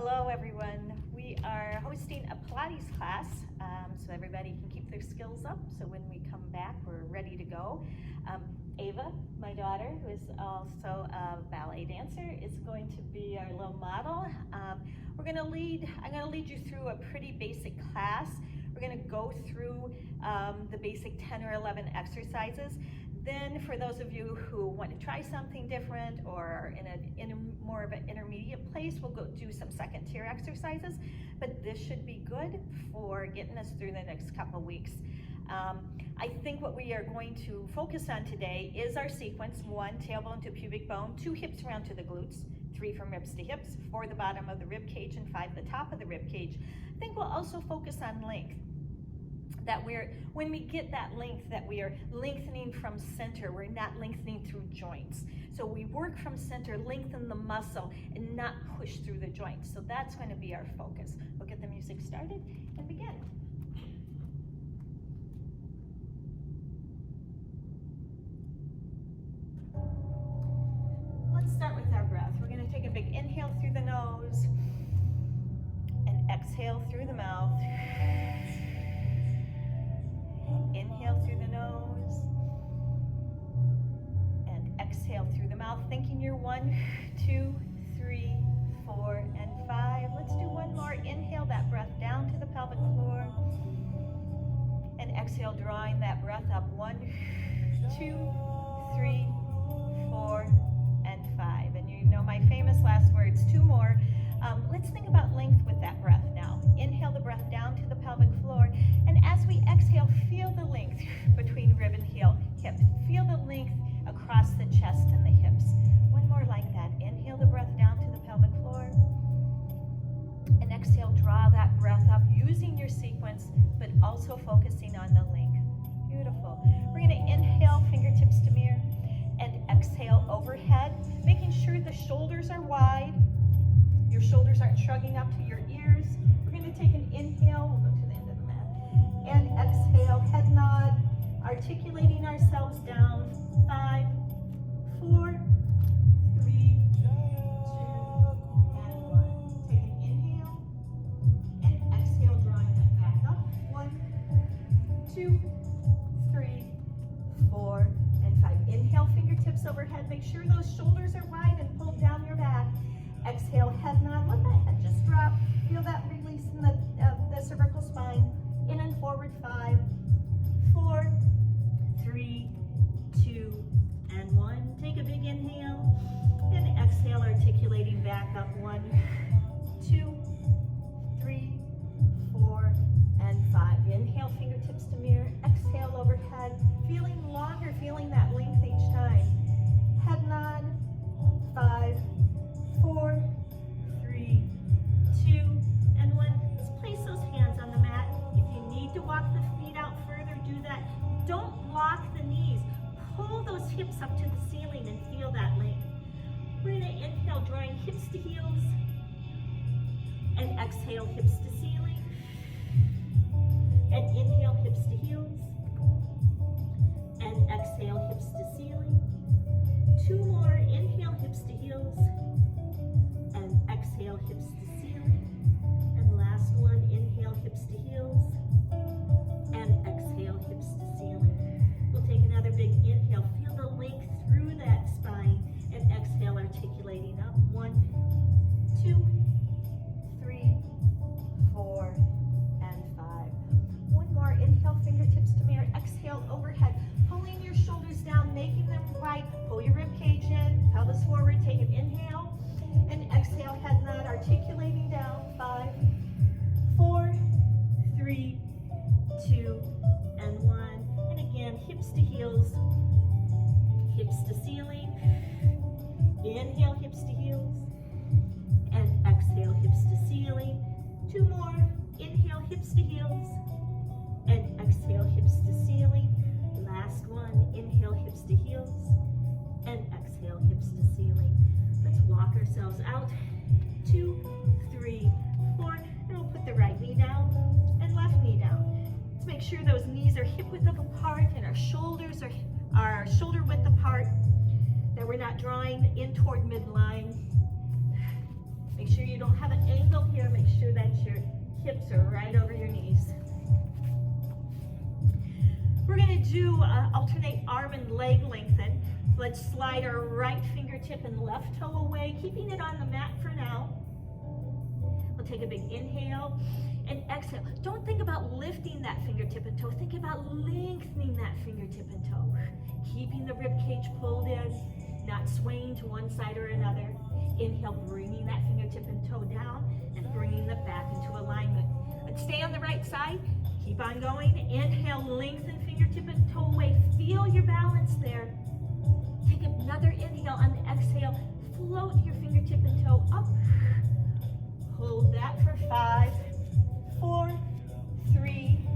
Hello everyone. We are hosting a Pilates class so everybody can keep their skills up so when we come back we're ready to go. Ava, my daughter, who is also a ballet dancer, is going to be our little model. I'm going to lead you through a pretty basic class. We're going to go through the basic 10 or 11 exercises. Then for those of you who want to try something different or are in more of an intermediate place, we'll go do some second tier exercises, but this should be good for getting us through the next couple weeks. I think what we are going to focus on today is our sequence: 1, tailbone to pubic bone, 2 hips around to the glutes, 3 from ribs to hips, 4 the bottom of the rib cage, and 5 the top of the rib cage. I think we'll also focus on length. When we get that length, that we are lengthening from center, we're not lengthening through joints. So we work from center, lengthen the muscle, and not push through the joints. So that's going to be our focus. We'll get the music started and begin. Let's start with our breath. We're going to take a big inhale through the nose and exhale through the mouth. Inhale through the nose and exhale through the mouth, thinking you're 1, 2, 3, 4, and 5. Let's do one more. Inhale that breath down to the pelvic floor and exhale, drawing that breath up. 1, 2, 3, 4, and 5. And you know my famous last words, 2 more. Let's think about length with that breath now. Inhale the breath down to the pelvic floor, and as we exhale, feel the length between rib and hip. Feel the length across the chest and the hips. One more like that. Inhale the breath down to the pelvic floor, and exhale, draw that breath up using your sequence, but also focusing on the length. Beautiful. We're going to inhale, fingertips to mirror, and exhale overhead, making sure the shoulders are wide. Your shoulders aren't shrugging up to your ears. We're going to take an inhale, we'll go to the end of the mat, and exhale, head nod, articulating ourselves down. 5, 4, 3, 2, and 1. Take an inhale, and exhale, drawing that back up. 1, 2, 3, 4, and 5. Inhale, fingertips overhead. Make sure those shoulders are wide and pull down your back. Exhale, head nod, let that head just drop. Feel that release in the cervical spine. In and forward, 5, 4, 3, 2, and 1. Take a big inhale, and exhale, articulating back up. 1, 2, 3, 4, and 5. Inhale, fingertips to mirror. Exhale, overhead. Feeling longer, feeling that length each time. Head nod, 5, 4, 3, 2, and 1. Let's place those hands on the mat. If you need to walk the feet out further, do that. Don't lock the knees. Pull those hips up to the ceiling and feel that length. We're going to inhale, drawing hips to heels, and exhale, hips to ceiling, and inhale, hips to heels, and exhale, hips to ceiling. 2 more. Inhale, hips to heels, and exhale, hips to ceiling. And last one, inhale, hips to heels, and exhale, hips to ceiling. We'll take another big inhale. Feel the length through that spine, and exhale, articulating up. 1, 2, 3, 4, and 5. One more. Inhale, fingertips to mirror. Exhale, overhead. Pulling your shoulders down, making them wide. Pull your rib cage in, pelvis forward. Take an inhale, and exhale, head nod, articulating down. 5, 4, 3, 2, and 1. And again, hips to heels, hips to ceiling. Inhale, hips to heels, and exhale, hips to ceiling. 2 more. Inhale, hips to heels, and exhale, hips to ceiling. Last one. Inhale, hips to heels, and exhale, hips to ceiling. Let's walk ourselves out. 2, 3, 4, and we'll put the right knee down and left knee down. Let's make sure those knees are hip width apart and our shoulders are shoulder width apart, that we're not drawing in toward midline. Make sure you don't have an angle still here. Make sure that your hips are right over your knees. We're going to do alternate arm and leg lengthen. Let's slide our right fingertip and left toe away, keeping it on the mat for now. We'll take a big inhale and exhale. Don't think about lifting that fingertip and toe. Think about lengthening that fingertip and toe. Keeping the rib cage pulled in, not swaying to one side or another. Inhale, bringing that fingertip and toe down and bringing the back into alignment. Let's stay on the right side. Keep on going. Inhale, lengthen fingertip and toe away. Feel your balance there. Take another inhale on the exhale. Float your fingertip and toe up. Hold that for 5, 4, 3,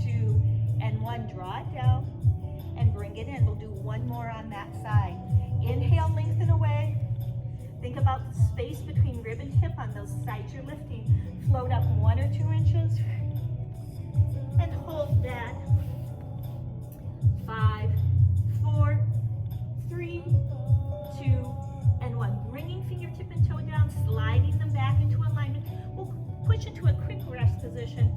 2, and 1. Draw it down and bring it in. We'll do one more on that side. Inhale, lengthen away. Think about the space between rib and hip on those sides you're lifting. Float up 1 or 2 inches and hold that. 5, 4, 3, 2, and 1. Bringing fingertip and toe down, sliding them back into alignment. We'll push into a quick rest position.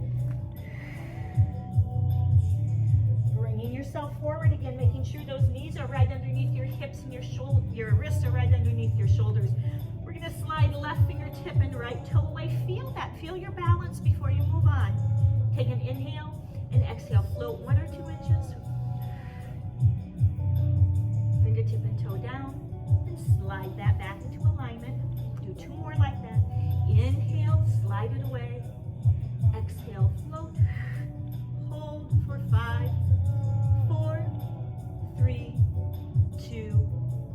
Bringing yourself forward again, making sure those knees are right underneath your hips and your wrists are right underneath your shoulders. We're going to slide left fingertip and right toe away. Feel that. Feel your balance before you move on. Take an inhale and exhale. Float 1 or 2 inches. Fingertip and toe down. And slide that back into alignment. Do 2 more like that. Inhale, slide it away. Exhale, float. Hold for 5, 4, 3, 2,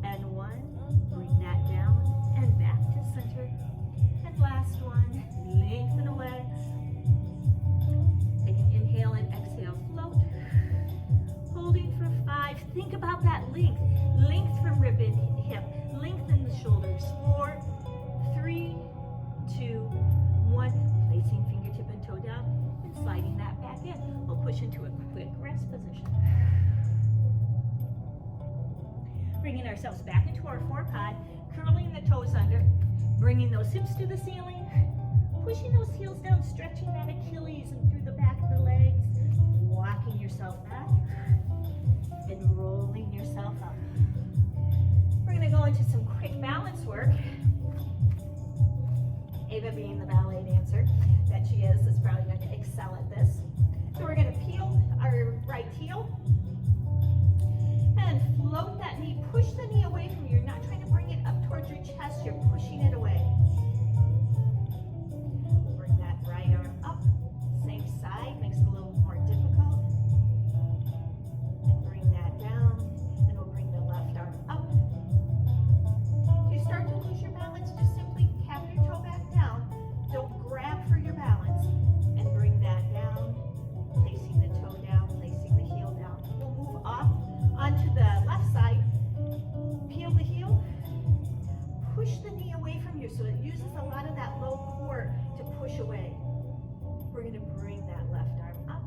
and 1. Bring that down and back to center. And last one, lengthen away. Take an inhale and exhale, float. Holding for 5. Think about that length. Length from rib and hip. Lengthen the shoulders. 4, 3, 2, 1. Placing fingertip and toe down and sliding that back in. We'll push into a quick rest position. Bringing ourselves back into our forepod, curling the toes under, bringing those hips to the ceiling, pushing those heels down, stretching that Achilles and through the back of the legs, walking yourself back, and rolling yourself up. We're going to go into some quick balance work. Ava, being the ballet dancer that she is probably going to excel at this. So we're going to peel our right heel and float that knee. Push the knee away from you. You're not trying to bring it up towards your chest. You're pushing it away. Bring that right arm up. Same side. Makes it a little more difficult. And bring that down. And we'll bring the left arm up. If you start to lose your balance, just simply tap your toe back down. Don't grab for your balance. And bring that down. Placing the toe down. Placing the heel down. We'll move off onto the left side. Peel the heel. Push the knee away from you so it uses a lot of that low core to push away. We're going to bring that left arm up.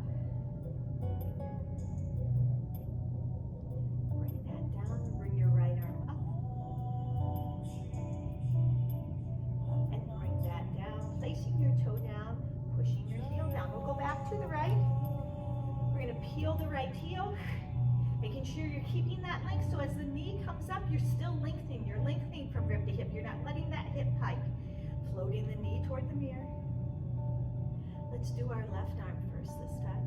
Bring that down. Bring your right arm up. And bring that down. Placing your toe down. Pushing your heel down. We'll go back to the right. We're going to peel the right heel. Making sure you're keeping that length so as the knee comes up, you're still lengthening. You're lengthening from rib to hip. You're not letting that hip hike. Floating the knee toward the mirror. Let's do our left arm first this time.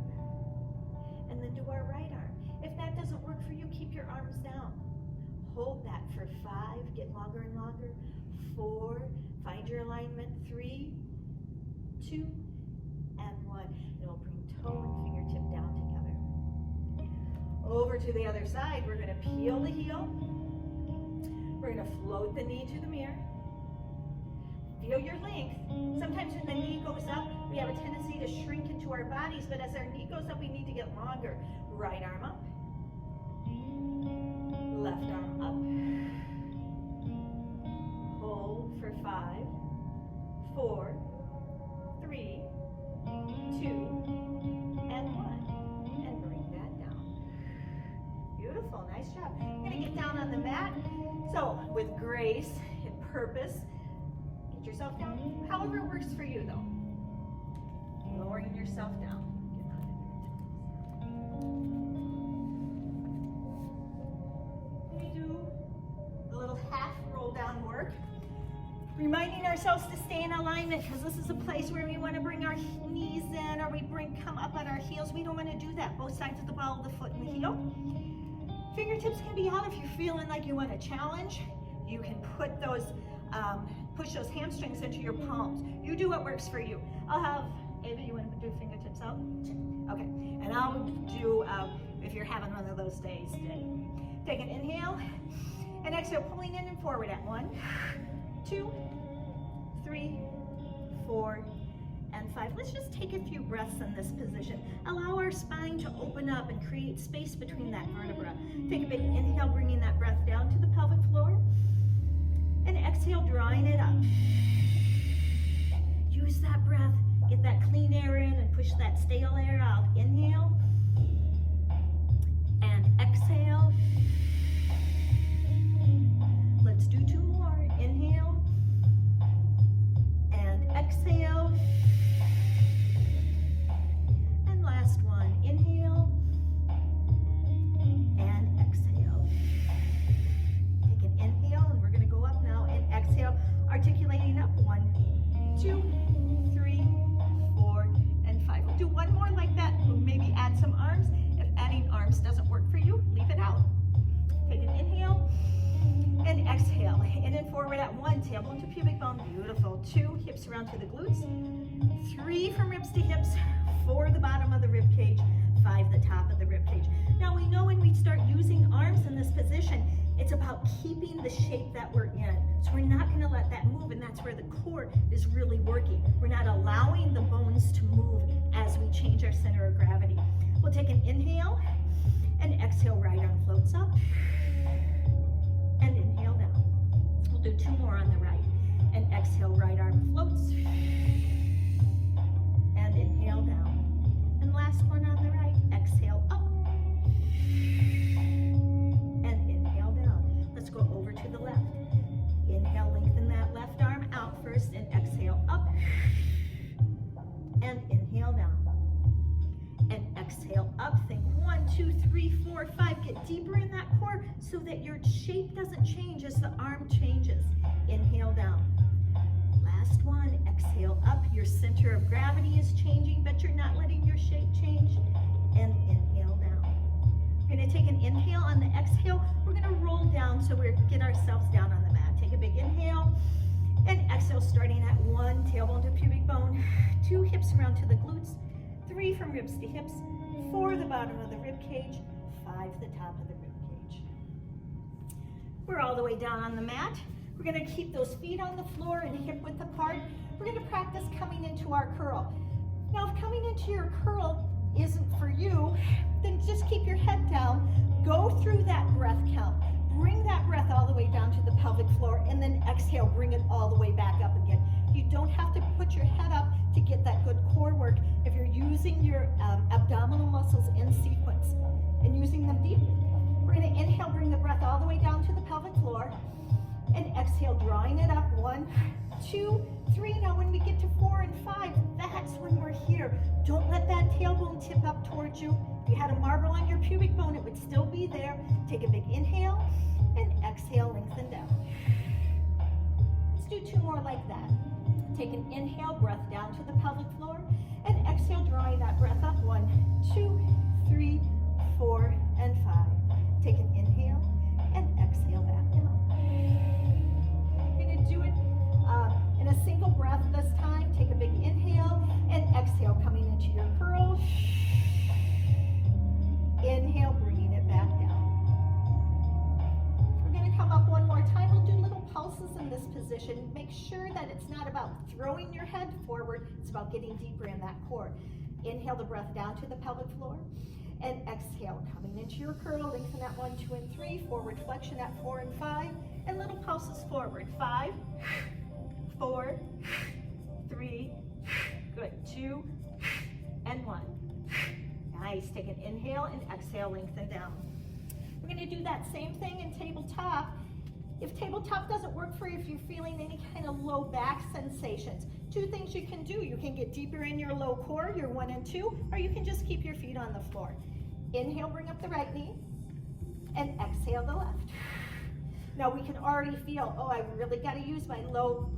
And then do our right arm. If that doesn't work for you, keep your arms down. Hold that for 5. Get longer and longer. 4. Find your alignment. 3, 2, and 1. And we'll bring toe and fingertip down together. Over to the other side, we're going to peel the heel. We're going to float the knee to the mirror. Feel your length. Sometimes when the knee goes up, we have a tendency to shrink into our bodies, but as our knee goes up, we need to get longer. Right arm up. Left arm up. Hold for 5, 4, 3, 2, and 1. And bring that down. Beautiful, nice job. You're going to get down on the mat. So with grace and purpose, Put yourself down, however it works for you though. Lowering yourself down. We do a little half roll down work. Reminding ourselves to stay in alignment, because this is a place where we want to bring our knees in, or we come up on our heels. We don't want to do that. Both sides of the ball of the foot and the heel. Fingertips can be out if you're feeling like you want to challenge. You can put those, push those hamstrings into your palms. You do what works for you. I'll have, Ava, you want to do fingertips out? Okay, and I'll do, if you're having one of those days today. Take an inhale, and exhale, pulling in and forward at 1, 2, 3, 4, and 5. Let's just take a few breaths in this position. Allow our spine to open up and create space between that vertebra. Take a big inhale, bringing that breath down to the pelvic floor. And exhale, drawing it up. Use that breath. Get that clean air in and push that stale air out. Inhale. And exhale. Let's do 2 more. Inhale. And exhale. And last one. Inhale. And exhale. Take an inhale, and we're going to go up now. And exhale, articulating up. 1, 2, 3, 4, and 5. We'll do one more like that. We'll maybe add some arms. If adding arms doesn't work for you, leave it out. Take an inhale. And exhale, in and forward at 1, tailbone to pubic bone, beautiful. 2, hips around to the glutes. 3, from ribs to hips. 4, the bottom of the rib cage. 5, the top of the rib cage. Now we know when we start using arms in this position, it's about keeping the shape that we're in. So we're not gonna let that move, and that's where the core is really working. We're not allowing the bones to move as we change our center of gravity. We'll take an inhale, and exhale, right arm floats up. And inhale down. We'll do 2 more on the right. And exhale, right arm floats. And inhale down. And last one on the right. Exhale up. And inhale down. Let's go over to the left. Inhale, lengthen that left arm out first. And exhale up. And inhale down. And exhale up. Think 1, 2, 3, 4, 5. Get deeper in that core so that your shape doesn't change as the arm changes. Inhale down. Last one. Exhale up. Your center of gravity is changing, but you're not letting your shape change. And inhale down. We're going to take an inhale. On the exhale, we're going to roll down so we get ourselves down on the mat. Take a big inhale. And exhale, starting at 1, tailbone to pubic bone. 2, hips around to the glutes. 3, from ribs to hips. 4, the bottom of the rib cage. 5, the top of the rib cage. We're all the way down on the mat. We're going to keep those feet on the floor and hip width apart. We're going to practice coming into our curl. Now, if coming into your curl isn't for you, then just keep your head down. Go through that breath count. Bring that breath all the way down to the pelvic floor, and then exhale, bring it all the way back up again. You don't have to put your head up to get that good core work if you're using your abdominal muscles in sequence and using them deeply. We're going to inhale, bring the breath all the way down to the pelvic floor, and exhale, drawing it up. 1, 2, 3. Now when we get to 4 and 5, that's when we're here. Don't let that tailbone tip up towards you. If you had a marble on your pubic bone, it would still be there. Take a big inhale, and exhale, lengthen down. Let's do 2 more like that. Take an inhale, breath down to the pelvic floor, and exhale, drawing that breath up. 1, 2, 3, 4, and 5. Take an inhale, and exhale back down. We're going to do it in a single breath this time. Take a big inhale, and exhale, coming into your curl. Inhale, bringing it back down. We're going to come up one more time. We'll do little pulses in this position. Make sure that it's not about throwing your head forward. It's about getting deeper in that core. Inhale the breath down to the pelvic floor. And exhale, coming into your curl. Lengthen at 1, 2, and 3. Forward flexion at 4 and 5. And little pulses forward. 5, 4, 3, good. 2, and 1. Nice. Take an inhale and exhale, lengthen down. We're going to do that same thing in tabletop. If tabletop doesn't work for you, if you're feeling any kind of low back sensations, two things you can do. You can get deeper in your low core, your 1 and 2, or you can just keep your feet on the floor. Inhale, bring up the right knee, and exhale the left. Now we can already feel, oh, I really got to use my low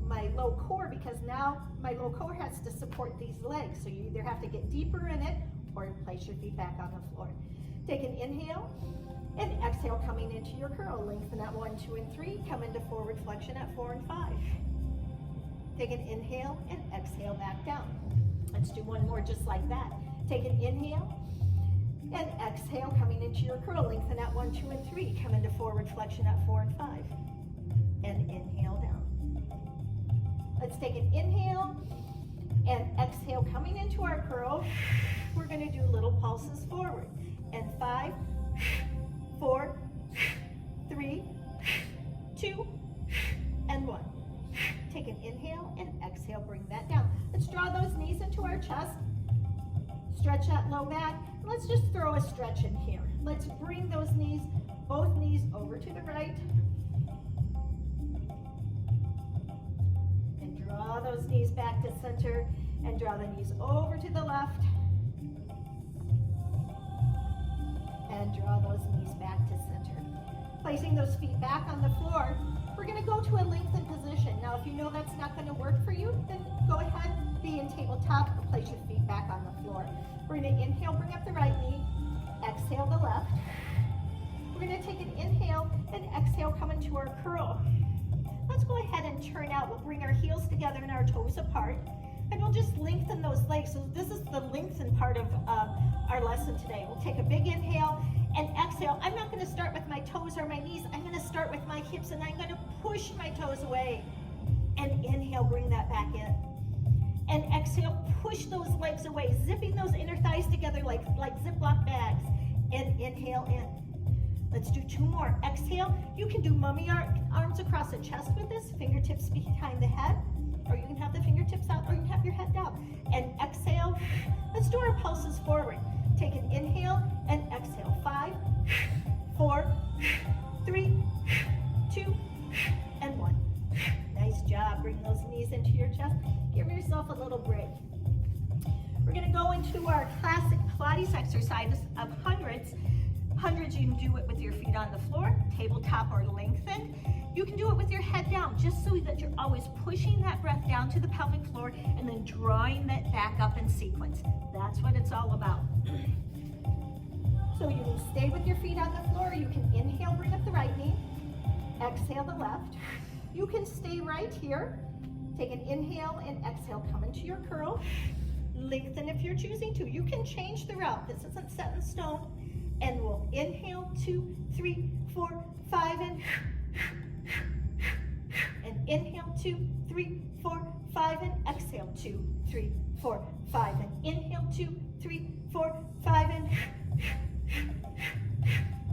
core, because now my low core has to support these legs. So you either have to get deeper in it or place your feet back on the floor. Take an inhale and exhale, coming into your curl. Lengthen at 1, 2, and 3. Come into forward flexion at 4 and 5. Take an inhale and exhale back down. Let's do one more just like that. Take an inhale and exhale, coming into your curl. Lengthen at 1, 2, and 3. Come into forward flexion at 4 and 5. And inhale down. Let's take an inhale and exhale, coming into our curl. We're going to do little pulses forward. And 5, 4, 3, 2, and 1. Take an inhale and exhale, bring that down. Let's draw those knees into our chest. Stretch that low back. Let's just throw a stretch in here. Let's bring those knees, both knees over to the right. And draw those knees back to center. And draw the knees over to the left. And draw those knees back to center. Placing those feet back on the floor, we're going to go to a lengthened position. Now, if you know that's not going to work for you, then go ahead, be in tabletop, or place your feet back on the floor. We're going to inhale, bring up the right knee, exhale the left. We're going to take an inhale and exhale, come into our curl. Let's go ahead and turn out. We'll bring our heels together and our toes apart, and we'll just lengthen those legs. So this is the lengthen part of our lesson today. We'll take a big inhale and exhale. I'm not going to start with my toes or my knees. I'm going to start with my hips, and I'm going to push my toes away. And inhale, bring that back in. And exhale, push those legs away, zipping those inner thighs together like Ziploc bags. And inhale in. Let's do 2 more. Exhale. You can do mummy arms across the chest with this, fingertips behind the head, or you can have the fingertips out, or you can have your head down. And exhale. Let's do our pulses forward. Take an inhale and exhale. 5, 4, 3, 2, and 1. Nice job. Bring those knees into your chest. Give yourself a little break. We're going to go into our classic Pilates exercise of hundreds. Hundreds, you can do it with your feet on the floor, tabletop or lengthened. You can do it with your head down, just so that you're always pushing that breath down to the pelvic floor and then drawing that back up in sequence. That's what it's all about. So you can stay with your feet on the floor. You can inhale, bring up the right knee. Exhale the left. You can stay right here. Take an inhale and exhale, come into your curl. Lengthen if you're choosing to. You can change the route. This isn't set in stone. And we'll inhale, 2, 3, 4, 5, and inhale, 2, 3, 4, 5, and exhale, 2, 3, 4, 5, and inhale, 2, 3, 4, 5, and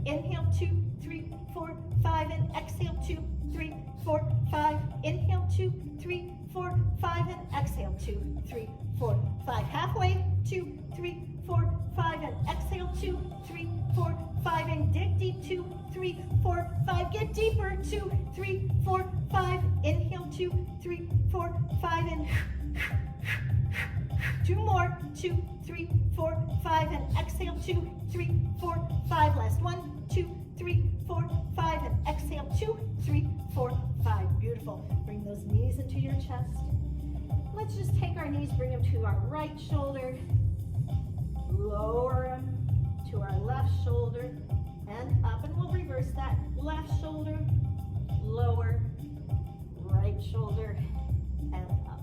inhale, 2, 3, 4, 5, and exhale, 2, 3, 4, 5. Inhale, 2, 3, 4, 5, and exhale, 2, 3, 4, 5. Halfway, 2, 3, 4, 5, and exhale, 2, 3, 4, 5, and dig deep, 2, 3, 4, 5. Get deeper, 2, 3, 4, 5. Inhale, 2, 3, 4, 5, and 2 more, 2, 3, 4, 5, and exhale, 2, 3, 4, 5. Last 1, 2, 3, 4, 5, and exhale, 2, 3, 4, 5. Beautiful. Bring those knees into your chest. Let's just take our knees, bring them to our right shoulder, lower them to our left shoulder, and up, and we'll reverse that. Left shoulder, lower, right shoulder, and up.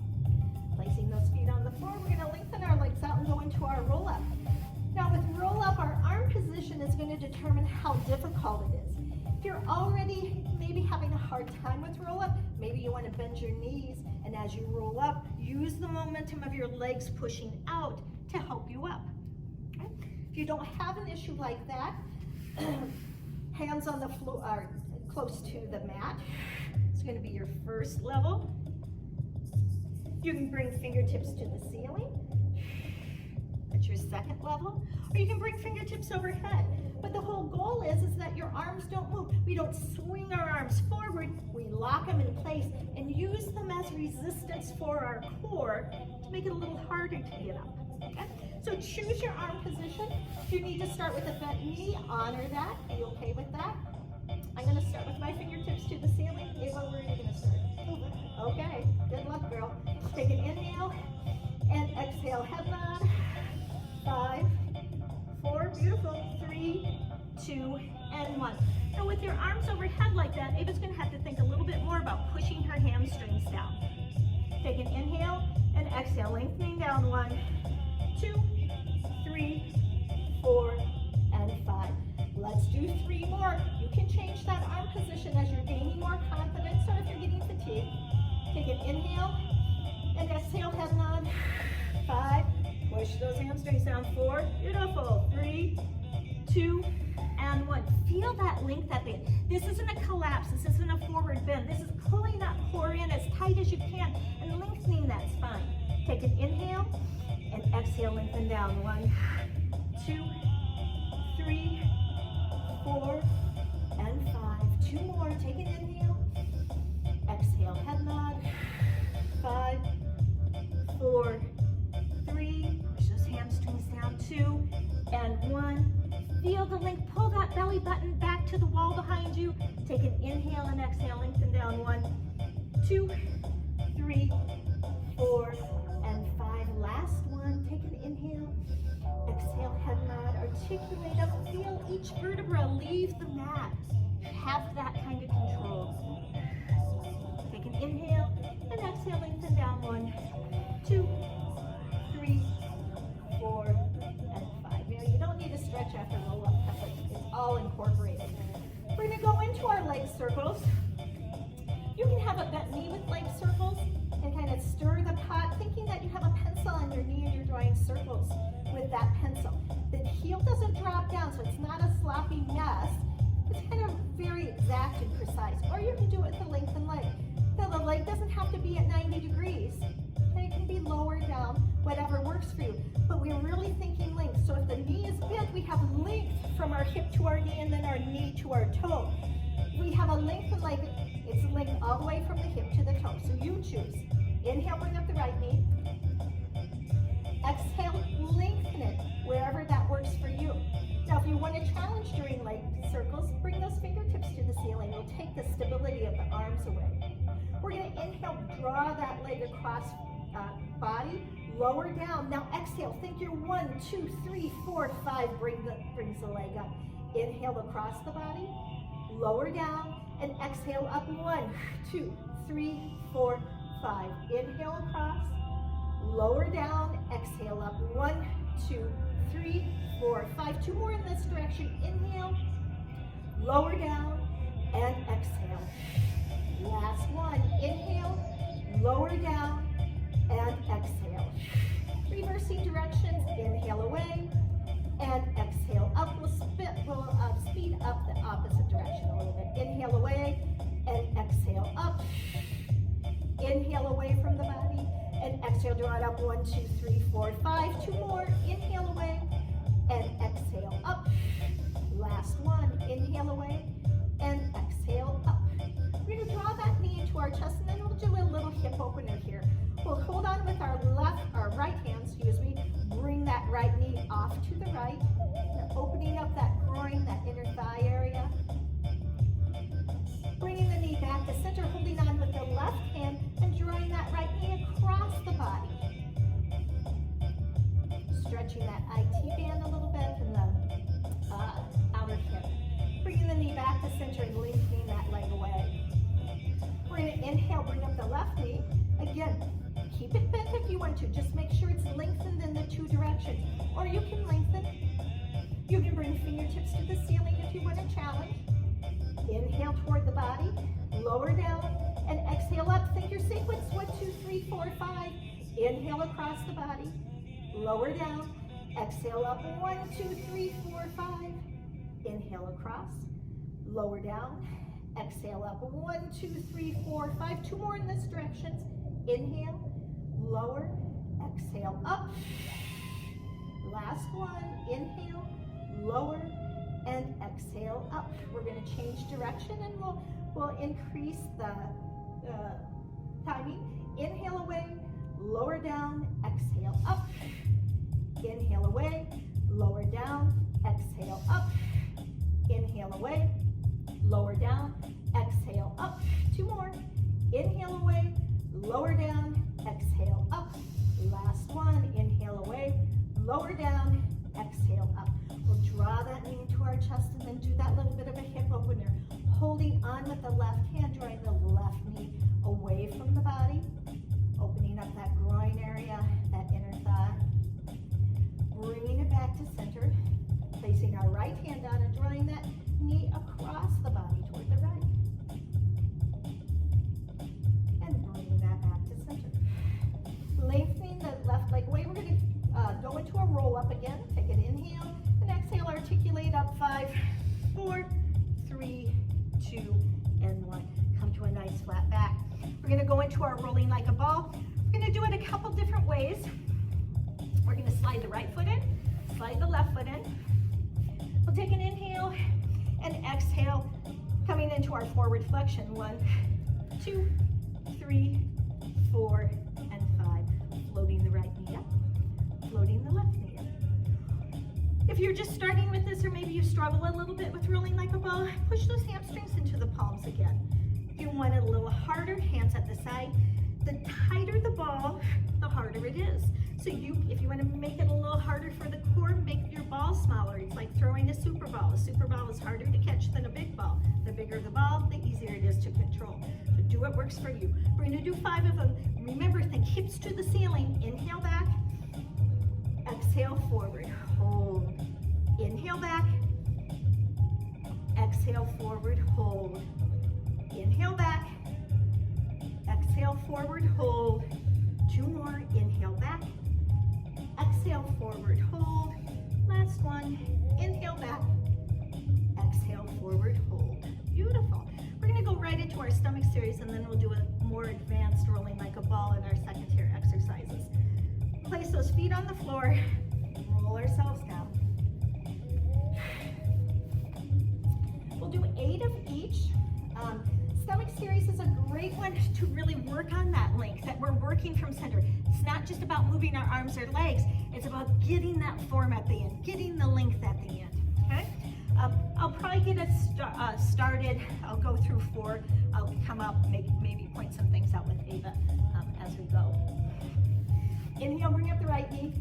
Placing those feet on the floor, we're going to lengthen our legs out and go into our roll-up. Now with roll-up, our arm position is going to determine how difficult it is. If you're already maybe having a hard time with roll-up, maybe you want to bend your knees, and as you roll up, use the momentum of your legs pushing out to help you up. Okay? If you don't have an issue like that, hands on the floor are close to the mat. It's going to be your first level. You can bring fingertips to the ceiling. That's your second level. Or you can bring fingertips overhead. But the whole goal is that your arms don't move. We don't swing our arms forward. We lock them in place and use them as resistance for our core to make it a little harder to get up. Okay? So choose your arm position. If you need to start with a bent knee, honor that. Are you okay with that? I'm going to start with my fingertips to the ceiling. Ava, where are you going to start? Okay, good luck, girl. Take an inhale and exhale, head nod. 5, 4, beautiful. 3, 2, and 1. Now with your arms overhead like that, Ava's going to have to think a little bit more about pushing her hamstrings down. Take an inhale and exhale, lengthening down. 1, 2, 3, 4, and 5. Let's do 3 more. You can change that arm position as you're gaining more confidence or if you're getting fatigued. Take an inhale and exhale, head nod. 5, push those hamstrings down. 4, beautiful. 3, 2, and 1. Feel that length at the end. This isn't a collapse. This isn't a forward bend. This is pulling that core in as tight as you can and lengthening that spine. Take an inhale and exhale, lengthen down. 1, 2, 3, 4, and 5. 2 more. Take an inhale. Exhale, head nod. 5, 4, 3. Push those hamstrings down. 2, and 1. Feel the length. Pull that belly button back to the wall behind you. Take an inhale and exhale, lengthen down. 1, 2, 3, 4, and 5. Last one. Take an inhale. Exhale, head nod. Articulate up. Feel each vertebra leave the mat. Have that kind of control. Take an inhale and exhale, lengthen down. 1, 2, 3, 4, and 5. Now you don't need to stretch after roll-up effort. It's all incorporated. We're going to go into our leg circles. You can have a bent knee with leg circles and kind of stir the pot, thinking that you have a pencil on your knee and you're drawing circles with that pencil. The heel doesn't drop down, so it's not a sloppy mess. It's kind of very exact and precise. Or you can do it with the lengthened leg. The leg doesn't have to be at 90 degrees. Okay, it can be lower down, whatever works for you. But we're really thinking length. So if the knee is bent, we have length from our hip to our knee and then our knee to our toe. We have a lengthened leg. It's length all the way from the hip to the toe. So you choose. Inhale, bring up the right knee. Exhale, lengthen it wherever that works for you. Now, if you want to challenge during leg circles, bring those fingertips to the ceiling. It'll take the stability of the arms away. We're going to inhale, draw that leg across body, lower down. Now exhale, think you're 1, 2, 3, 4, 5, brings the leg up. Inhale across the body, lower down, and exhale up. 1, 2, 3, 4, 5. Inhale across, lower down, exhale up. 1, 2, 3, 4, 5. 2 more in this direction. Inhale, lower down, and exhale. Last one. Inhale, lower down, and exhale. Reversing directions. Inhale away, and exhale up. We'll speed up the opposite direction a little bit. Inhale away, and exhale up. Inhale away from the body, and exhale, draw it up. 1, 2, 3, 4, 5. 2 more. Inhale away, and exhale up. Last one. Inhale away, and exhale up. We're going to draw that knee into our chest, and then we'll do a little hip opener here. We'll hold on with our right hand, bring that right knee off to the right. We're opening up that groin, that inner thigh area. Bringing the knee back to center, holding on with the left hand and drawing that right knee across the body. Stretching that IT band a little bit from the outer hip. Bringing the knee back to center and lengthening that leg away. We're going to inhale, bring up the left knee. Again, keep it bent if you want to. Just make sure it's lengthened in the 2 directions. Or you can lengthen. You can bring fingertips to the ceiling if you want to challenge. Inhale toward the body, lower down, and exhale up. Think your sequence. 1, 2, 3, 4, 5. Inhale across the body, lower down, exhale up. 1, 2, 3, 4, 5. Inhale across, lower down, exhale up. 1, 2, 3, 4, 5. 2 more in this direction. Inhale, lower, exhale up. Last one, inhale, lower, and exhale up. We're going to change direction and we'll increase the timing. Inhale away, lower down, exhale up. Inhale away, lower down, exhale up. Inhale away, lower down, exhale up. Two more. Inhale away, lower down, exhale up. Last one, inhale away, lower down, exhale up. We'll draw that knee into our chest and then do that little bit of a hip opener. Holding on with the left hand, drawing the left knee away from the body. Opening up that groin area, that inner thigh. Bringing it back to center. Placing our right hand down and drawing that knee across the body toward the right. And bringing that back to center. Lengthening the left leg away. We're going to go into a roll up again. Take an inhale and exhale. Articulate up. 5, 4, 3, 2, and 1. Come to a nice flat back. We're going to go into our rolling like a ball. We're going to do it a couple different ways. We're going to slide the right foot in, slide the left foot in. We'll take an inhale and exhale, coming into our forward flexion. 1, 2, 3, 4, and 5. Floating the right knee up, floating the left knee up. If you're just starting with this, or maybe you struggle a little bit with rolling like a ball, push those hamstrings into the palms again. If you want it a little harder, hands at the side. The tighter the ball, the harder it is. So if you want to make it a little harder for the core, make your ball smaller. It's like throwing a super ball. A super ball is harder to catch than a big ball. The bigger the ball, the easier it is to control. So do what works for you. We're going to do 5 of them. Remember, think hips to the ceiling. Inhale back, exhale forward, hold. Inhale back, exhale forward, hold. Inhale back, exhale forward, hold. 2 more, inhale back, exhale forward, hold. Last one, inhale back, exhale forward, hold. Beautiful. We're going to go right into our stomach series, and then we'll do a more advanced rolling like a ball in our second tier exercises. Place those feet on the floor, roll ourselves down. We'll do 8 of each. Stomach series is a great one to really work on that length, that we're working from center. It's not just about moving our arms or legs, it's about getting that form at the end, getting the length at the end, okay? I'll probably get us started. I'll go through 4. I'll come up, maybe point some things out with Ava as we go. Inhale, bring up the right knee.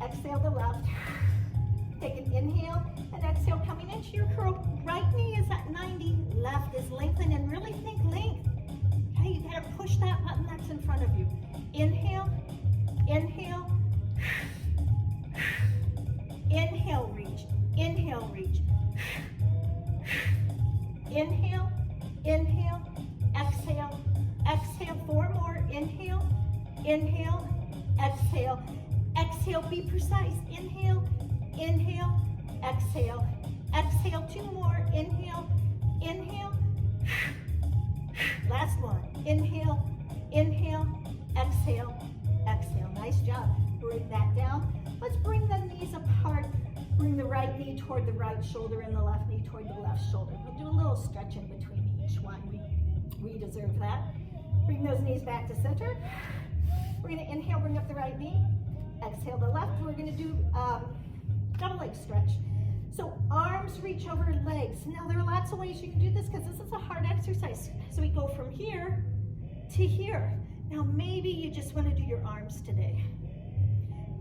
Exhale the left. Take an inhale and exhale, coming into your curl. Right knee is at 90, left is lengthened, and really think length. Okay, you gotta push that button that's in front of you. Inhale, inhale, inhale, reach, inhale, reach. Inhale, inhale, exhale, exhale. 4 more, inhale, inhale, exhale, exhale, be precise. Inhale, inhale, exhale, exhale. 2 more, inhale, inhale. Last one, inhale, inhale, exhale, exhale. Nice job. Bring that down. Let's bring the knees apart. Bring the right knee toward the right shoulder and the left knee toward the left shoulder. We'll do a little stretch in between each one. We deserve that. Bring those knees back to center. We're going to inhale, bring up the right knee. Exhale the left. We're going to do double leg stretch. So arms reach over legs. Now there are lots of ways you can do this because this is a hard exercise. So we go from here to here. Now maybe you just want to do your arms today.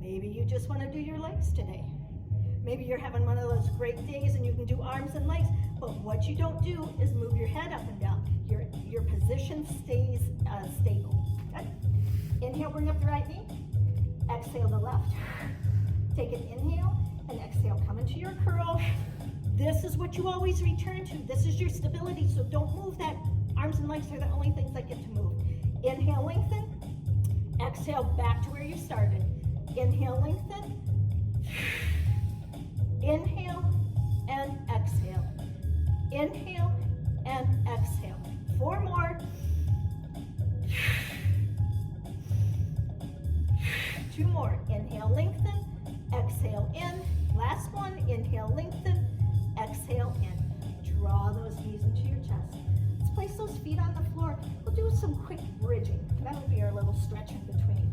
Maybe you just want to do your legs today. Maybe you're having one of those great days and you can do arms and legs, but what you don't do is move your head up and down. Your position stays stable. Okay? Inhale, bring up the right knee. Exhale the left. Take an inhale and exhale. Come into your curl. This is what you always return to. This is your stability, so don't move that. Arms and legs are the only things that get to move. Inhale, lengthen. Exhale, back to where you started. Inhale, lengthen. Inhale and exhale. Inhale and exhale. 4 more. 2 more. Inhale, lengthen. Exhale in. Last one, inhale, lengthen. Exhale in. Draw those knees into your chest. Let's place those feet on the floor. We'll do some quick bridging. That would be our little stretch in between.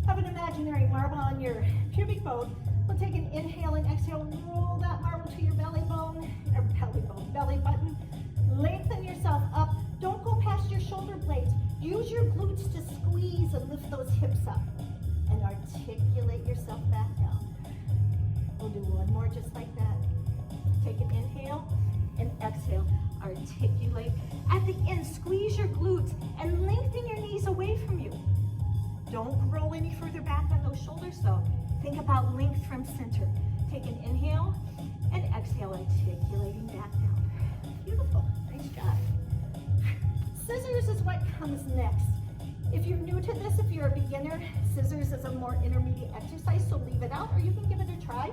Have an imaginary marble on your pubic bone. We'll take an inhale and exhale. Roll that marble to your belly bone, or belly button. Lengthen yourself up. Don't go past your shoulder blades. Use your glutes to squeeze and lift those hips up. And articulate yourself back down. We'll do one more just like that. Take an inhale and exhale. Articulate. At the end, squeeze your glutes and lengthen your knees away from you. Don't roll any further back on those shoulders though. Think about length from center. Take an inhale and exhale, articulating back down. Beautiful. Nice job. Scissors is what comes next. If you're new to this, if you're a beginner, scissors is a more intermediate exercise, so leave it out or you can give it a try.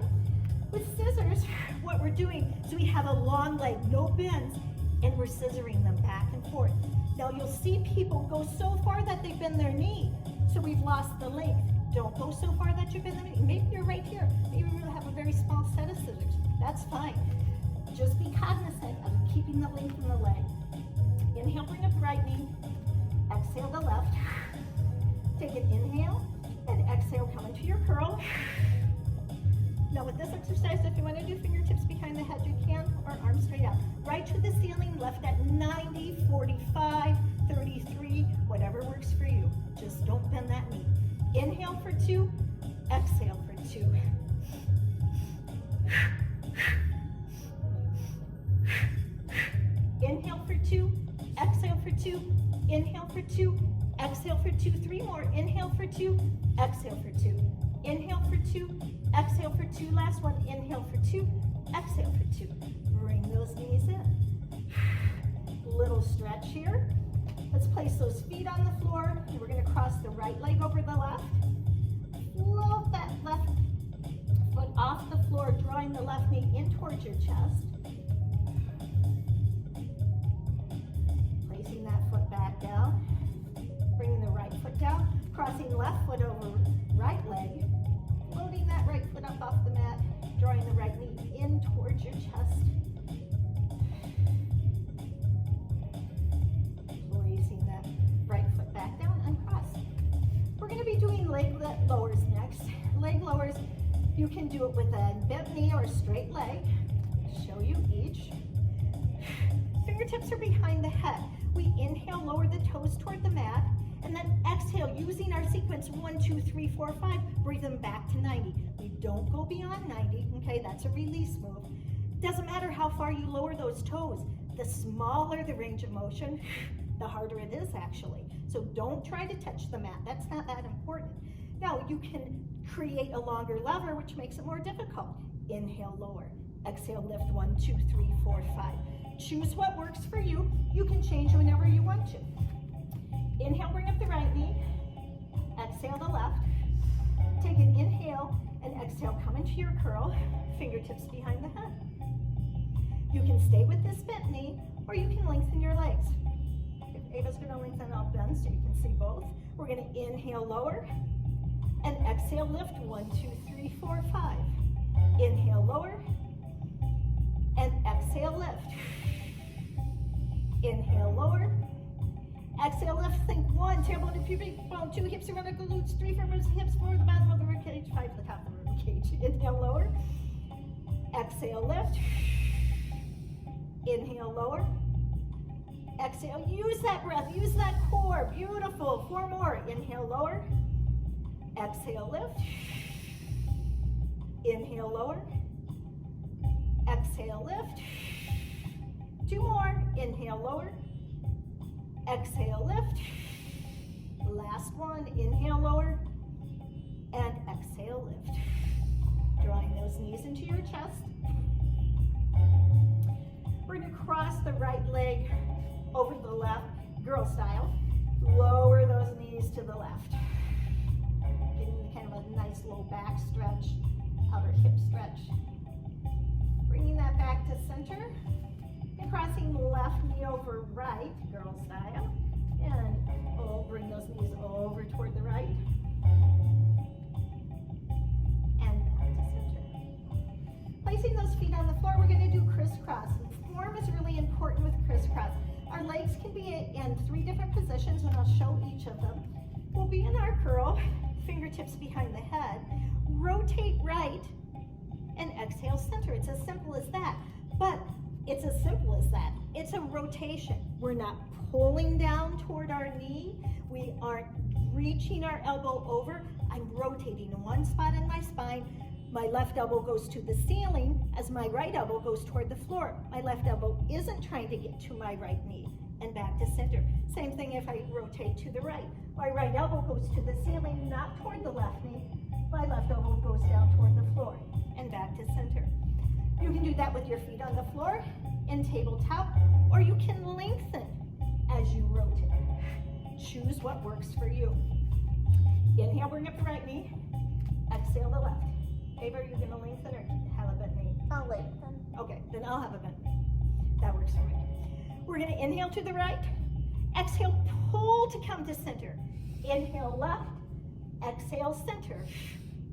With scissors, what we're doing is we have a long leg, no bends, and we're scissoring them back and forth. Now you'll see people go so far that they bend their knee, so we've lost the length. Don't go so far that you bend the knee. Maybe you're right here. Maybe you have a very small set of scissors. That's fine. Just be cognizant of keeping the length in the leg. Inhale, bring up the right knee. Exhale the left. Take an inhale and exhale, come into your curl. Now with this exercise, if you want to do fingertips behind the head, you can, or arms straight out. Right to the ceiling, left at 90, 45, 33, whatever works for you. Just don't bend that knee. Inhale for 2, exhale for 2. Inhale for 2, exhale for 2, inhale for 2, exhale for 2, 3 more. Inhale for 2, exhale for 2. Inhale for 2, exhale for 2. Last one, inhale for 2, exhale for 2. Bring those knees in. Little stretch here. Let's place those feet on the floor. And we're going to cross the right leg over the left. Float that left foot off the floor, drawing the left knee in towards your chest. Placing that foot back down. Bringing the right foot down. Crossing left foot over right leg. Floating that right foot up off the mat. Drawing the right knee in towards your chest. Placing that right foot back down, uncross. We're going to be doing leg lowers next. Leg lowers, you can do it with a bent knee or a straight leg. Show you each. Fingertips are behind the head. We inhale, lower the toes toward the mat, and then exhale, using our sequence 1, 2, 3, 4, 5, bring them back to 90. We don't go beyond 90, okay? That's a release move. Doesn't matter how far you lower those toes. The smaller the range of motion, the harder it is actually. So don't try to touch the mat. That's not that important. Now you can create a longer lever, which makes it more difficult. Inhale, lower. Exhale, lift 1, 2, 3, 4, 5. Choose what works for you. You can change whenever you want to. Inhale, bring up the right knee. Exhale the left. Take an inhale and exhale, come into your curl. Fingertips behind the head. You can stay with this bent knee, or you can lengthen your legs. Ava's going to lengthen out bend so you can see both. We're going to inhale, lower, and exhale, lift 1, 2, 3, 4, 5. Inhale, lower, and exhale, lift. Inhale, lower. Exhale, lift. Think 1, tailbone to pubic bone, 2, hips around the glutes, 3, fibers, hips for the bottom of the rib cage, 5 to the top of the rib cage. Inhale, lower. Exhale, lift. Inhale, lower. Exhale, use that breath, use that core. Beautiful. 4 more. Inhale, lower. Exhale, lift. Inhale, lower. Exhale, lift. 2 more. Inhale, lower. Exhale, lift. Last one. Inhale, lower. And exhale, lift. Drawing those knees into your chest. We're going to cross the right leg over the left, girl style. Lower those knees to the left. Getting kind of a nice low back stretch, outer hip stretch. Bringing that back to center. And crossing left knee over right, girl style. And bring those knees over toward the right. And back. placing those feet on the floor, we're going to do crisscross. Form is really important with crisscross. Our legs can be in 3 different positions, and I'll show each of them. We'll be in our curl, fingertips behind the head. Rotate right, and exhale center. It's as simple as that. But it's as simple as that. It's a rotation. We're not pulling down toward our knee. We aren't reaching our elbow over. I'm rotating in one spot in my spine. My left elbow goes to the ceiling as my right elbow goes toward the floor. My left elbow isn't trying to get to my right knee, and back to center. Same thing if I rotate to the right. My right elbow goes to the ceiling, not toward the left knee. My left elbow goes down toward the floor, and back to center. You can do that with your feet on the floor, in tabletop, or you can lengthen as you rotate. Choose what works for you. Inhale, bring up the right knee. Exhale the left. Ava, are you going to lengthen or have a bent knee? I'll lengthen. Okay, then I'll have a bent knee. That works for me. We're going to inhale to the right. Exhale, pull to come to center. Inhale left. Exhale center.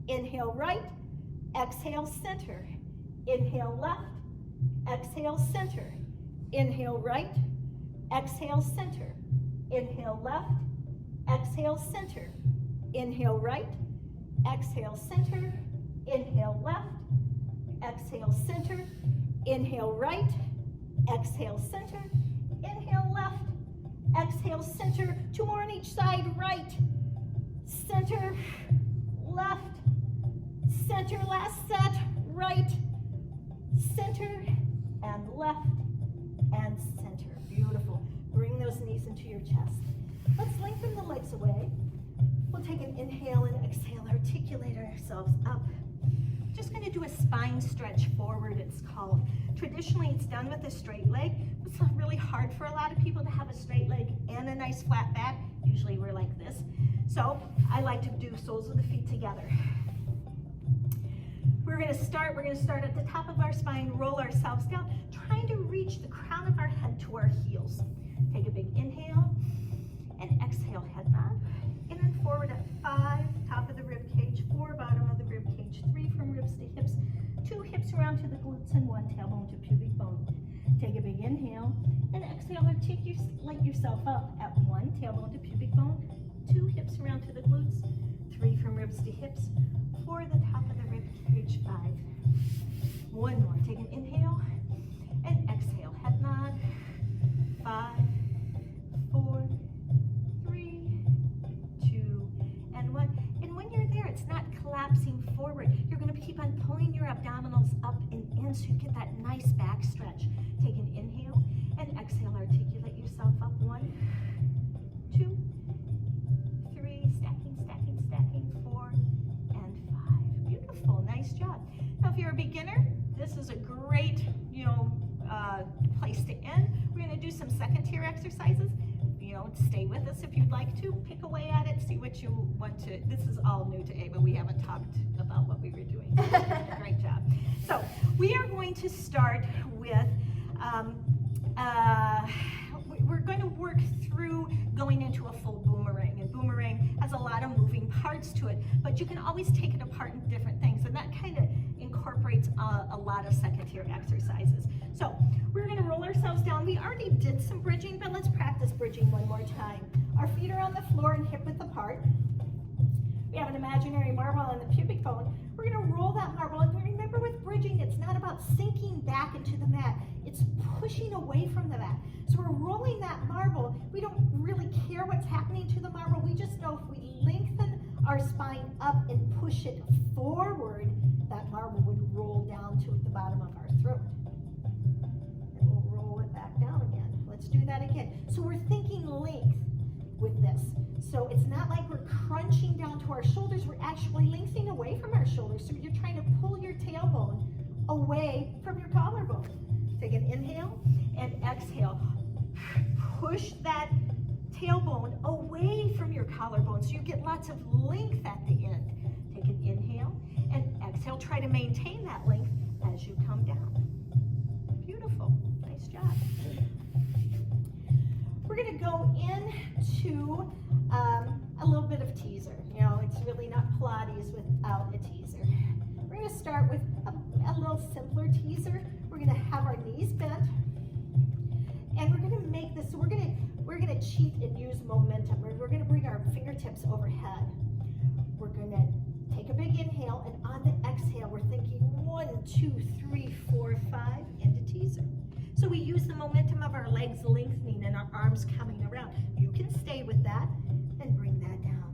Inhale right. Exhale center. Inhale left. Exhale center. Inhale right. Exhale center. Inhale left. Exhale center. Inhale right. Exhale center. Inhale left. Exhale center. Inhale right. Exhale center. Inhale left. Exhale center. 2 more on each side. Right. Center. Left. Center. Last set. Right. Center. And left. And center. Beautiful. Bring those knees into your chest. Let's lengthen the legs away. We'll take an inhale and exhale. Articulate ourselves up. Just going to do a spine stretch forward, it's called. Traditionally, it's done with a straight leg. It's really hard for a lot of people to have a straight leg and a nice flat back. Usually we're like this. So I like to do soles of the feet together. We're going to start at the top of our spine, roll ourselves down, trying to reach the crown of our head to our heels. Take a big inhale and exhale, head nod. In and forward at 5, top of the rib cage, 4, bottom of the rib cage, 3 from ribs to hips, 2 hips around to the glutes, and 1 tailbone to pubic bone. Take a big inhale and exhale, articulate yourself up at 1, tailbone to pubic bone, 2 hips around to the glutes, 3 from ribs to hips, 4 the top of the rib cage, 5. 1 more, take an inhale and exhale, head nod, 5, 4, 3, 2, and 1. And when you're there, it's not collapsing forward. You're going to keep on pulling your abdominals up and in so you get that nice back stretch. Take an inhale and exhale, articulate yourself up. 1, 2, 3, stacking, stacking, stacking, 4, and 5. Beautiful, nice job. Now, if you're a beginner, this is a great, place to end. We're going to do some second tier exercises. Stay with us if you'd like to. Pick away at it, see what you want to. This is all new to Ava. We haven't talked about what we were doing. Great job. So we are going to start with, we're going to work through going into a full boomerang. And boomerang has a lot of moving parts to it, but you can always take it apart into different things. And that kind of incorporates a lot of second tier exercises. So we're going to roll ourselves down. We already did some bridging, but let's practice bridging one more time. Our feet are on the floor and hip width apart. We have an imaginary marble on the pubic bone. We're going to roll that marble. And remember, with bridging, it's not about sinking back into the mat. It's pushing away from the mat. So we're rolling that marble. We don't really care what's happening to the marble. We just know if we lengthen our spine up and push it forward, that marble would roll down to the bottom of our throat. And we'll roll it back down again. Let's do that again. So we're thinking length with this. So it's not like we're crunching down to our shoulders. We're actually lengthening away from our shoulders. So you're trying to pull your tailbone away from your collarbone. Take an inhale and exhale. Push that tailbone away from your collarbone so you get lots of length at the end. Take an inhale and exhale. Try to maintain that length as you come down. Beautiful. Nice job. We're going to go into a little bit of teaser. It's really not Pilates without a teaser. We're going to start with a little simpler teaser, we're gonna have our knees bent, and we're gonna make this, so we're gonna cheat and use momentum. We're gonna bring our fingertips overhead. We're gonna take a big inhale, and on the exhale, we're thinking 1, 2, 3, 4, 5 into teaser. So we use the momentum of our legs lengthening and our arms coming around. You can stay with that and bring that down.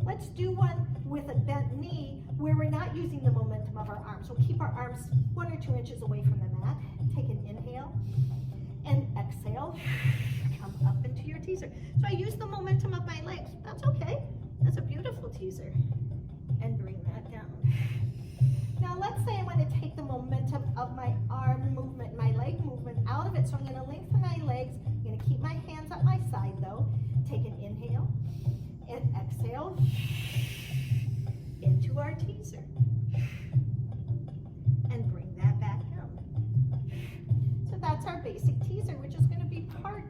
Let's do one with a bent knee where we're not using the momentum of our arms. We'll keep our arms 1 or 2 inches away from the mat. Take an inhale and exhale. Come up into your teaser. So I use the momentum of my legs. That's okay. That's a beautiful teaser. And bring that down. Now let's say I want to take the momentum of my arm movement, my leg movement out of it. So I'm going to lengthen my legs. I'm going to keep my hands at my side though. Take an inhale and exhale into our teaser. And bring that back down. So that's our basic teaser, which is going to be part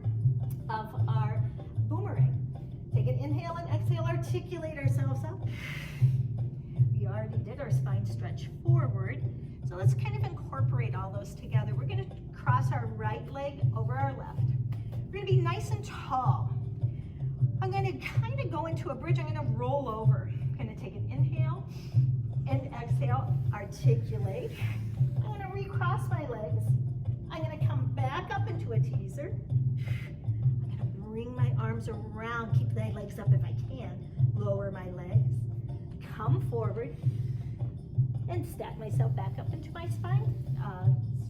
of our boomerang. Take an inhale and exhale, articulate ourselves up. We already did our spine stretch forward. So let's kind of incorporate all those together. We're going to cross our right leg over our left. We're going to be nice and tall. I'm going to kind of go into a bridge. I'm going to roll over. I'm going to take an inhale and exhale, articulate. I'm going to recross my legs. I'm going to come back up into a teaser. I'm going to bring my arms around, keep my legs up if I can. Lower my legs, come forward, and stack myself back up into my spine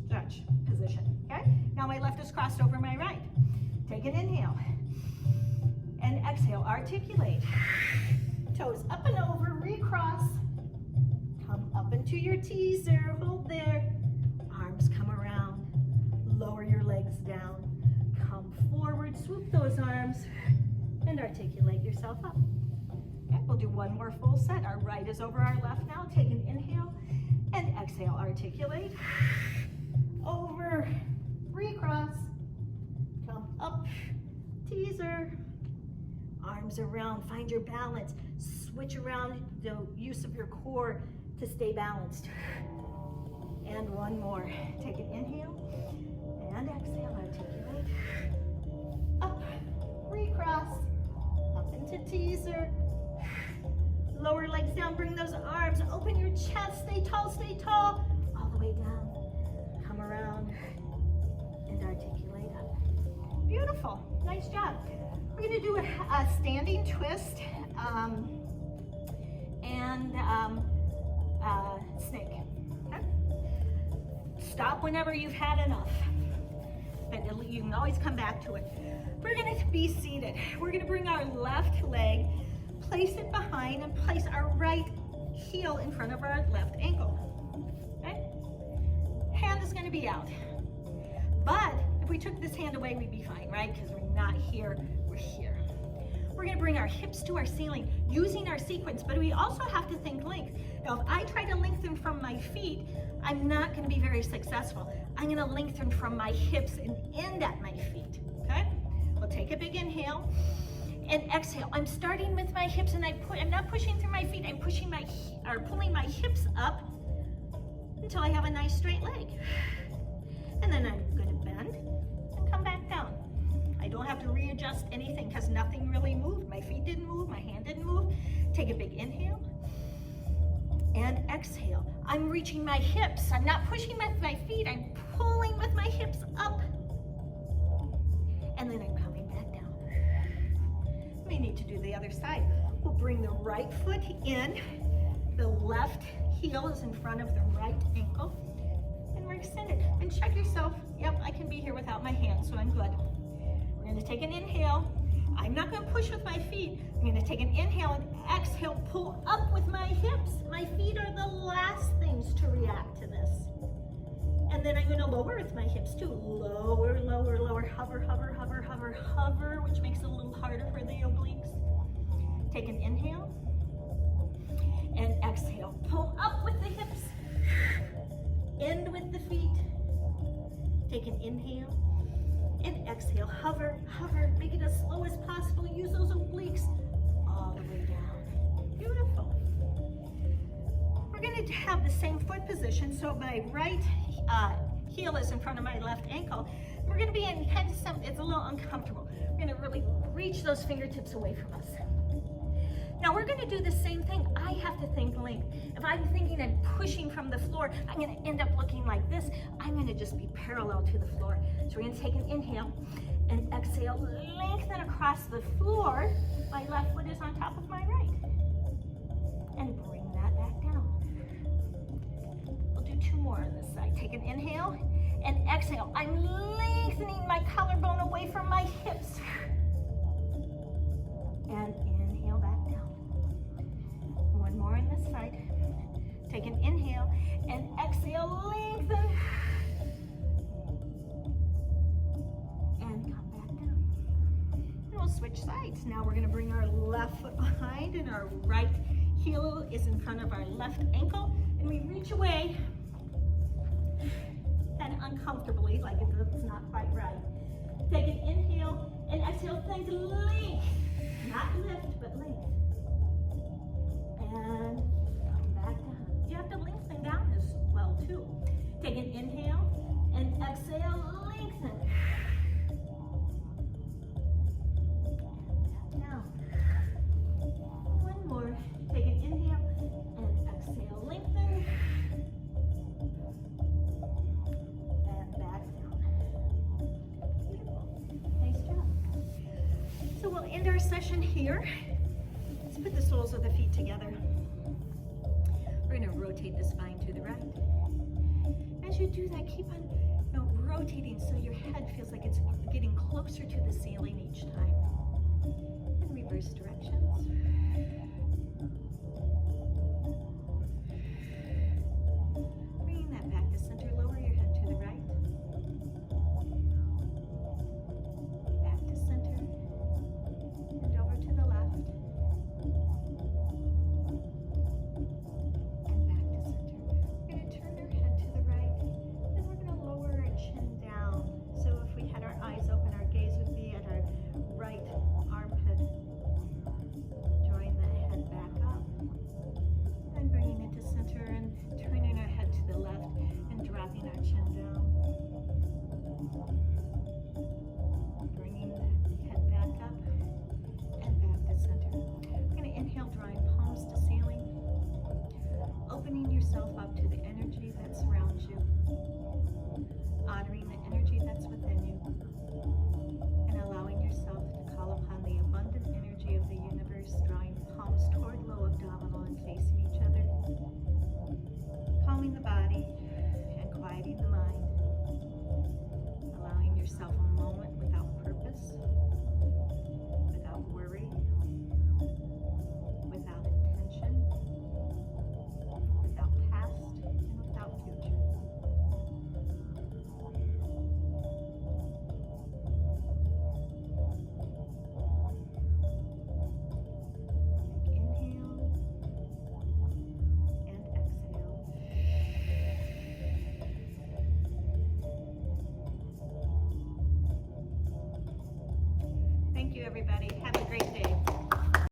stretch position, okay? Now my left is crossed over my right. Take an inhale and exhale, articulate. Toes up and over, recross. Come up into your teaser, hold there. Arms come around, lower your legs down. Come forward, swoop those arms, and articulate yourself up. Okay, we'll do one more full set. Our right is over our left now. Take an inhale and exhale, articulate. Over, recross, come up, teaser. Arms around, find your balance. Switch around the use of your core to stay balanced. And one more. Take an inhale and exhale, articulate. Up, recross, up into teaser. Lower legs down, bring those arms, open your chest, stay tall, all the way down. Come around and articulate up. Beautiful, nice job. We're gonna do a standing twist and snake. Okay? Stop whenever you've had enough, but you can always come back to it. We're gonna be seated. We're gonna bring our left leg, place it behind, and place our right heel in front of our left ankle. Okay? Hand is gonna be out. But if we took this hand away, we'd be fine, right? Because we're not here, we're here. We're gonna bring our hips to our ceiling using our sequence, but we also have to think length. Now, if I try to lengthen from my feet, I'm not gonna be very successful. I'm gonna lengthen from my hips and end at my feet, okay? We'll take a big inhale and exhale. I'm starting with my hips and I'm not pushing through my feet, I'm pulling my hips up until I have a nice straight leg. And then I'm gonna bend and come back down. I don't have to readjust anything because nothing really moved. My feet didn't move, my hand didn't move. Take a big inhale and exhale. I'm reaching my hips. I'm not pushing with my feet, I'm pulling with my hips up. And then I'm coming back down. We need to do the other side. We'll bring the right foot in. The left heel is in front of the right ankle. And we're extended. And check yourself. Yep, I can be here without my hands, so I'm good. We're going to take an inhale. I'm not going to push with my feet. I'm going to take an inhale and exhale, pull up with my hips. My feet are the last things to react to this. And then I'm going to lower with my hips too. Lower, lower, lower. Hover, hover, hover, hover, hover, which makes it a little harder for the obliques. Take an inhale and exhale. Pull up with the hips. End with the feet. Take an inhale and exhale. Hover, hover. Make it as slow as possible. Use those obliques all the way down. Beautiful. We're going going to have the same foot position, so my right heel is in front of my left ankle. We're going to be in kind of it's a little uncomfortable. We're going to really reach those fingertips away from us. Now we're going to do the same thing. I have to think length. If I'm thinking and pushing from the floor, I'm going to end up looking like this. I'm going to just be parallel to the floor. So we're going to take an inhale and exhale, lengthen across the floor. My left foot is on top of my right. And bring that back down. We'll do 2 more on this side. Take an inhale and exhale. I'm lengthening my collarbone away from my hips. And inhale back down. 1 more on this side. Take an inhale and exhale, lengthen. And come back down. And we'll switch sides. Now we're going to bring our left foot behind and our right heel is in front of our left ankle. And we reach away kind of uncomfortably, like it's not quite right. Take an inhale and exhale, think length. Not lift, but length. And come back down. You have to lengthen down as well too. Take an inhale and exhale, lengthen. And back down. 1 more. Take an inhale and exhale, lengthen. And back down. Beautiful. Nice job. So we'll end our session here. Let's put the soles of the feet together. We're going to rotate the spine to the right. As you do that, keep on rotating so your head feels like it's getting closer to the ceiling each time. And reverse directions. Bringing that back to center, lower your head to the right. Back to center. And over to the left. And back to center. We're going to turn our head to the right. And we're going to lower our chin down. So if we had our eyes open, our gaze would be at our right armpit. Drawing the head back up. And bringing it to center and turning our head to the left and dropping our chin down. Bringing the head back up and back to center. We're going to inhale, drawing palms to ceiling. Opening yourself up to the energy that surrounds you. Honoring the energy that's within you. And allowing yourself to call upon the abundant energy of the universe, drawing palms toward low abdominal and facing each other. Calming the body and quieting the mind. Allowing yourself a moment without purpose, without worry, without intention, without past, and without future. Inhale and exhale. Thank you, everybody. Have a great day.